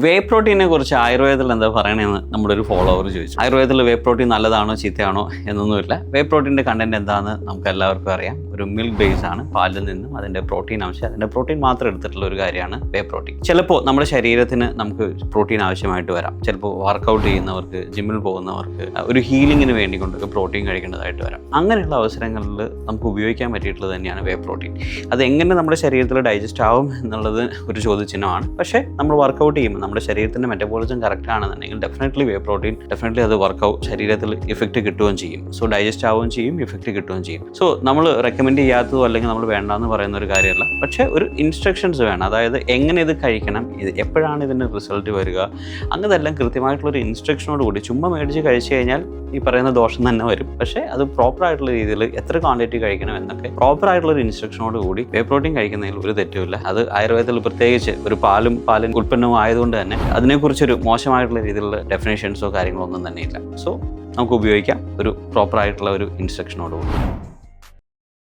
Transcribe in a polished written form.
വേ പ്രോട്ടീനെ കുറിച്ച് ആയുർവേദത്തിൽ എന്താ പറയണതെന്ന് നമ്മുടെ ഒരു ഫോളോവർ ചോദിച്ചു. ആയുർവേദത്തിൽ വേ പ്രോട്ടീൻ നല്ലതാണോ ചീത്തയാണോ എന്നൊന്നുമില്ല. വേ പ്രോട്ടീൻ്റെ കണ്ടന്റ് എന്താണെന്ന് നമുക്ക് എല്ലാവർക്കും അറിയാം. ഒരു മിൽക്ക് ബേസ് ആണ്. പാലിൽ നിന്നും അതിൻ്റെ പ്രോട്ടീൻ അംശം, അതിൻ്റെ പ്രോട്ടീൻ മാത്രം എടുത്തിട്ടുള്ള ഒരു കാര്യമാണ് വേ പ്രോട്ടീൻ. ചിലപ്പോൾ നമ്മുടെ ശരീരത്തിന് നമുക്ക് പ്രോട്ടീൻ ആവശ്യമായിട്ട് വരാം. ചിലപ്പോൾ വർക്കൗട്ട് ചെയ്യുന്നവർക്ക്, ജിമ്മിൽ പോകുന്നവർക്ക്, ഒരു ഹീലിങ്ങിന് വേണ്ടി കൊണ്ടൊക്കെ പ്രോട്ടീൻ കഴിക്കേണ്ടതായിട്ട് വരാം. അങ്ങനെയുള്ള അവസരങ്ങളിൽ നമുക്ക് ഉപയോഗിക്കാൻ പറ്റിയിട്ടുള്ളത് തന്നെയാണ് വേ പ്രോട്ടീൻ. അത് എങ്ങനെ നമ്മുടെ ശരീരത്തിൽ ഡൈജസ്റ്റ് ആവും എന്നുള്ളത് ഒരു ചോദ്യചിഹ്നമാണ്. പക്ഷേ നമ്മൾ വർക്കൗട്ട് ചെയ്യുമ്പോൾ നമ്മുടെ ശരീരത്തിൻ്റെ മെറ്റബോളിസം കറക്റ്റ് ആണെന്നുണ്ടെങ്കിൽ ഡെഫിനറ്റ്ലി വേ പ്രോട്ടീൻ അത് വർക്കൗട്ട് ശരീരത്തിൽ ഇഫക്റ്റ് കിട്ടുകയും ചെയ്യും. സോ ഡൈജസ്റ്റ് ആവുകയും ചെയ്യും, ഇഫക്റ്റ് കിട്ടുകയും ചെയ്യും. സോ നമ്മൾ റെക്കമെൻഡ് ചെയ്യാത്തതോ അല്ലെങ്കിൽ നമ്മൾ വേണ്ടാന്ന് പറയുന്ന ഒരു കാര്യമല്ല. പക്ഷേ ഒരു ഇൻസ്ട്രക്ഷൻസ് വേണം. അതായത് എങ്ങനെ ഇത് കഴിക്കണം, ഇത് എപ്പോഴാണ് ഇതിൻ്റെ റിസൾട്ട് വരിക, അങ്ങനെല്ലാം കൃത്യമായിട്ടുള്ളൊരു ഇൻസ്ട്രക്ഷനോട് കൂടി. ചുമ്മാ മേടിച്ച് കഴിച്ചു കഴിഞ്ഞാൽ ഈ പറയുന്ന ദോഷം തന്നെ വരും. പക്ഷേ അത് പ്രോപ്പറായിട്ടുള്ള രീതിയിൽ എത്ര ക്വാണ്ടിറ്റി കഴിക്കണം എന്നൊക്കെ പ്രോപ്പറായിട്ടുള്ളൊരു ഇൻസ്ട്രക്ഷനോട് കൂടി വേ പ്രോട്ടീൻ കഴിക്കുന്നതിൽ ഒരു തെറ്റുമില്ല. അത് ആയുർവേദത്തിൽ പ്രത്യേകിച്ച് ഒരു പാലും ഉൽപ്പന്നവും ആയതുകൊണ്ട് തന്നെ അതിനെക്കുറിച്ചൊരു മോശമായിട്ടുള്ള രീതിയിലുള്ള ഡെഫിനേഷൻസോ കാര്യങ്ങളോ ഒന്നും തന്നെയില്ല. സോ നമുക്ക് ഉപയോഗിക്കാം ഒരു പ്രോപ്പറായിട്ടുള്ള ഒരു ഇൻസ്ട്രക്ഷനോട് കൂടി.